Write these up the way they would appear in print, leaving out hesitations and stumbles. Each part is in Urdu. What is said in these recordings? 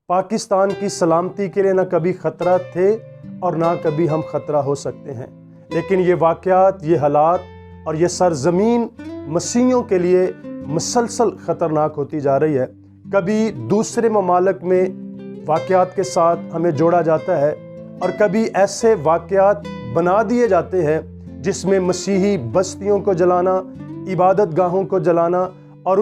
پاکستان کی سلامتی کے لیے نہ کبھی خطرہ تھے اور نہ کبھی ہم خطرہ ہو سکتے ہیں، لیکن یہ واقعات، یہ حالات اور یہ سرزمین مسیحیوں کے لیے مسلسل خطرناک ہوتی جا رہی ہے۔ کبھی دوسرے ممالک میں واقعات کے ساتھ ہمیں جوڑا جاتا ہے اور کبھی ایسے واقعات بنا دیے جاتے ہیں جس میں مسیحی بستیوں کو جلانا، عبادت گاہوں کو جلانا اور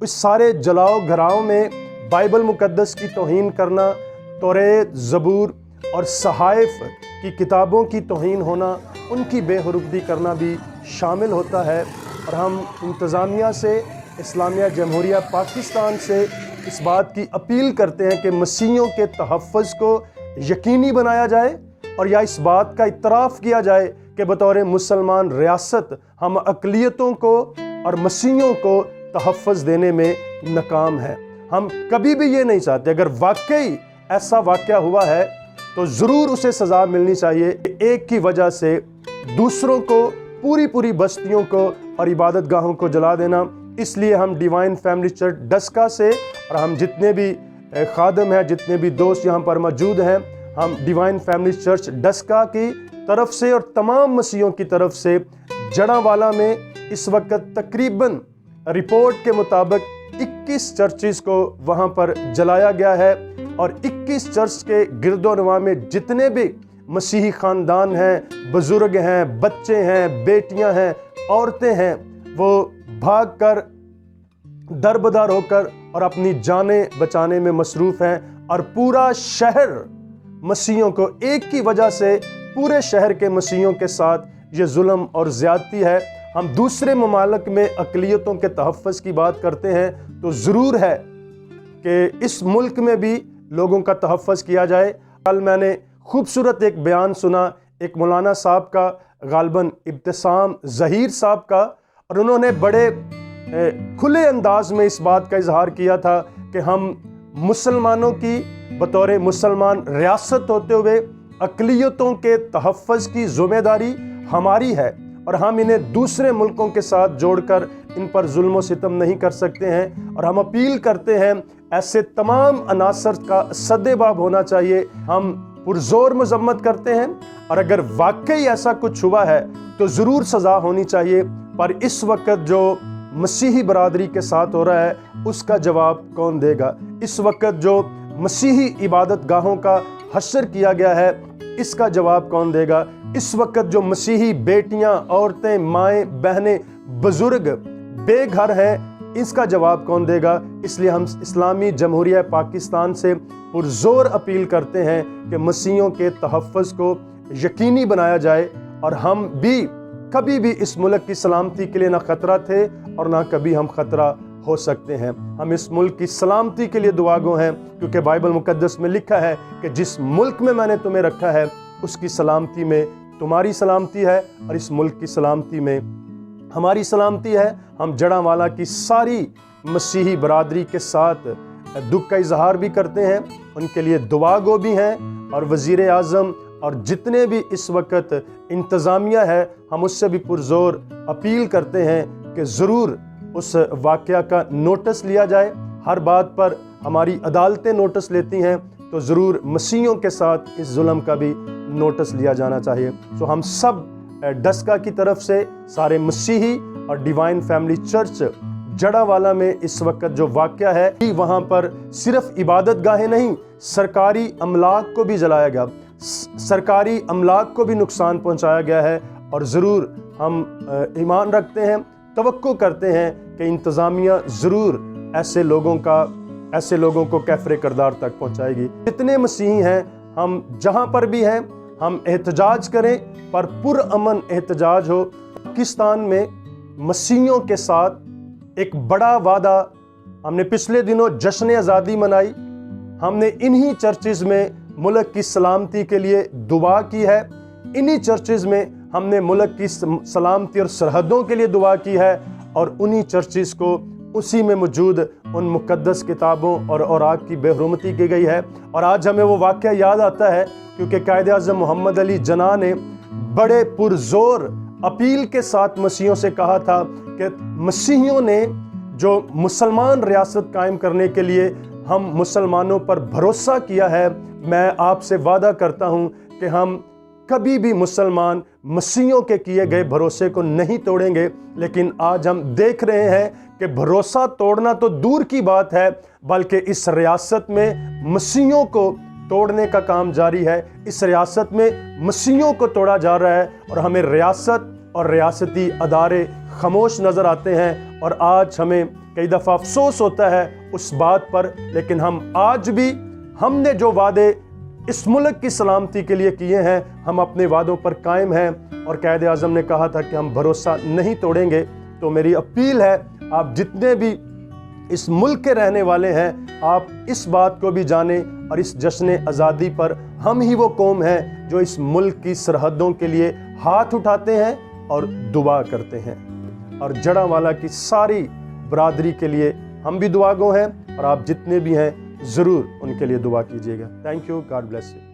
اس سارے جلاؤ گھراؤں میں بائبل مقدس کی توہین کرنا، توریت، زبور اور صحائف کی کتابوں کی توہین ہونا، ان کی بے حرمتی کرنا بھی شامل ہوتا ہے۔ اور ہم انتظامیہ سے، اسلامیہ جمہوریہ پاکستان سے اس بات کی اپیل کرتے ہیں کہ مسیحیوں کے تحفظ کو یقینی بنایا جائے اور یا اس بات کا اعتراف کیا جائے کہ بطور مسلمان ریاست ہم اقلیتوں کو اور مسیحیوں کو تحفظ دینے میں ناکام ہے۔ ہم کبھی بھی یہ نہیں چاہتے، اگر واقعی ایسا واقعہ ہوا ہے تو ضرور اسے سزا ملنی چاہیے۔ ایک کی وجہ سے دوسروں کو، پوری بستیوں کو اور عبادت گاہوں کو جلا دینا، اس لیے ہم ڈیوائن فیملی چرچ ڈسکا سے اور ہم جتنے بھی خادم ہیں، جتنے بھی دوست یہاں پر موجود ہیں، ہم ڈیوائن فیملی چرچ ڈسکا کی طرف سے اور تمام مسیحیوں کی طرف سے جڑاوالا میں اس وقت تقریباً رپورٹ کے مطابق 21 چرچز کو وہاں پر جلایا گیا ہے، اور 21 چرچ کے گرد و نواح میں جتنے بھی مسیحی خاندان ہیں، بزرگ ہیں، بچے ہیں، بیٹیاں ہیں، عورتیں ہیں، وہ بھاگ کر، دربدر ہو کر اور اپنی جانیں بچانے میں مصروف ہیں، اور پورا شہر مسیحیوں کو، ایک کی وجہ سے پورے شہر کے مسیحیوں کے ساتھ یہ ظلم اور زیادتی ہے۔ ہم دوسرے ممالک میں اقلیتوں کے تحفظ کی بات کرتے ہیں تو ضرور ہے کہ اس ملک میں بھی لوگوں کا تحفظ کیا جائے۔ کل میں نے خوبصورت ایک بیان سنا ایک مولانا صاحب کا، غالباً ابتسام ظہیر صاحب کا، اور انہوں نے بڑے کھلے انداز میں اس بات کا اظہار کیا تھا کہ ہم مسلمانوں کی بطور مسلمان ریاست ہوتے ہوئے اقلیتوں کے تحفظ کی ذمہ داری ہماری ہے، اور ہم انہیں دوسرے ملکوں کے ساتھ جوڑ کر ان پر ظلم و ستم نہیں کر سکتے ہیں، اور ہم اپیل کرتے ہیں ایسے تمام عناصر کا سد باب ہونا چاہیے۔ ہم پرزور مذمت کرتے ہیں، اور اگر واقعی ایسا کچھ ہوا ہے تو ضرور سزا ہونی چاہیے، پر اس وقت جو مسیحی برادری کے ساتھ ہو رہا ہے اس کا جواب کون دے گا؟ اس وقت جو مسیحی عبادت گاہوں کا حشر کیا گیا ہے اس کا جواب کون دے گا؟ اس وقت جو مسیحی بیٹیاں، عورتیں، مائیں، بہنیں، بزرگ بے گھر ہیں، اس کا جواب کون دے گا؟ اس لیے ہم اسلامی جمہوریہ پاکستان سے پرزور اپیل کرتے ہیں کہ مسیحیوں کے تحفظ کو یقینی بنایا جائے، اور ہم بھی کبھی بھی اس ملک کی سلامتی کے لیے نہ خطرہ تھے اور نہ کبھی ہم خطرہ ہو سکتے ہیں۔ ہم اس ملک کی سلامتی کے لیے دعا گو ہیں، کیونکہ بائبل مقدس میں لکھا ہے کہ جس ملک میں نے تمہیں رکھا ہے اس کی سلامتی میں تمہاری سلامتی ہے، اور اس ملک کی سلامتی میں ہماری سلامتی ہے۔ ہم جڑاوالا کی ساری مسیحی برادری کے ساتھ دکھ کا اظہار بھی کرتے ہیں، ان کے لیے دعا گو بھی ہیں، اور وزیر اعظم اور جتنے بھی اس وقت انتظامیہ ہے ہم اس سے بھی پرزور اپیل کرتے ہیں کہ ضرور اس واقعہ کا نوٹس لیا جائے۔ ہر بات پر ہماری عدالتیں نوٹس لیتی ہیں تو ضرور مسیحیوں کے ساتھ اس ظلم کا بھی نوٹس لیا جانا چاہیے۔ تو ہم سب ڈسکا کی طرف سے سارے مسیحی اور ڈیوائن فیملی چرچ جڑاوالا میں اس وقت جو واقعہ ہے، وہاں پر صرف عبادت گاہیں نہیں، سرکاری املاک کو بھی جلایا گیا، سرکاری املاک کو بھی نقصان پہنچایا گیا ہے، اور ضرور ہم ایمان رکھتے ہیں، توقع کرتے ہیں کہ انتظامیہ ضرور ایسے لوگوں کو کیفر کردار تک پہنچائے گی۔ جتنے مسیحی ہیں، ہم جہاں پر بھی ہیں ہم احتجاج کریں، پر پرامن احتجاج ہو۔ پاکستان میں مسیحیوں کے ساتھ ایک بڑا وعدہ، ہم نے پچھلے دنوں جشن آزادی منائی، ہم نے انہی چرچز میں ملک کی سلامتی کے لیے دعا کی ہے، انہی چرچز میں ہم نے ملک کی سلامتی اور سرحدوں کے لیے دعا کی ہے، اور انہی چرچز کو اسی میں موجود ان مقدس کتابوں اور اوراق کی بے حرمتی کی گئی ہے۔ اور آج ہمیں وہ واقعہ یاد آتا ہے کیونکہ قائد اعظم محمد علی جناح نے بڑے پرزور اپیل کے ساتھ مسیحیوں سے کہا تھا کہ مسیحیوں نے جو مسلمان ریاست قائم کرنے کے لیے ہم مسلمانوں پر بھروسہ کیا ہے، میں آپ سے وعدہ کرتا ہوں کہ ہم کبھی بھی مسلمان مسیحیوں کے کیے گئے بھروسے کو نہیں توڑیں گے۔ لیکن آج ہم دیکھ رہے ہیں کہ بھروسہ توڑنا تو دور کی بات ہے، بلکہ اس ریاست میں مسیحیوں کو توڑنے کا کام جاری ہے۔ اس ریاست میں مسیحیوں کو توڑا جا رہا ہے، اور ہمیں ریاست اور ریاستی ادارے خاموش نظر آتے ہیں، اور آج ہمیں کئی دفعہ افسوس ہوتا ہے اس بات پر۔ لیکن ہم آج بھی، ہم نے جو وعدے اس ملک کی سلامتی کے لیے کیے ہیں، ہم اپنے وعدوں پر قائم ہیں، اور قائد اعظم نے کہا تھا کہ ہم بھروسہ نہیں توڑیں گے۔ تو میری اپیل ہے، آپ جتنے بھی اس ملک کے رہنے والے ہیں، آپ اس بات کو بھی جانیں، اور اس جشن آزادی پر ہم ہی وہ قوم ہیں جو اس ملک کی سرحدوں کے لیے ہاتھ اٹھاتے ہیں اور دعا کرتے ہیں۔ اور جڑاں والا کی ساری برادری کے لیے ہم بھی دعا گو ہیں، اور آپ جتنے بھی ہیں ضرور ان کے لیے دعا کیجیے گا۔ Thank you, God bless you.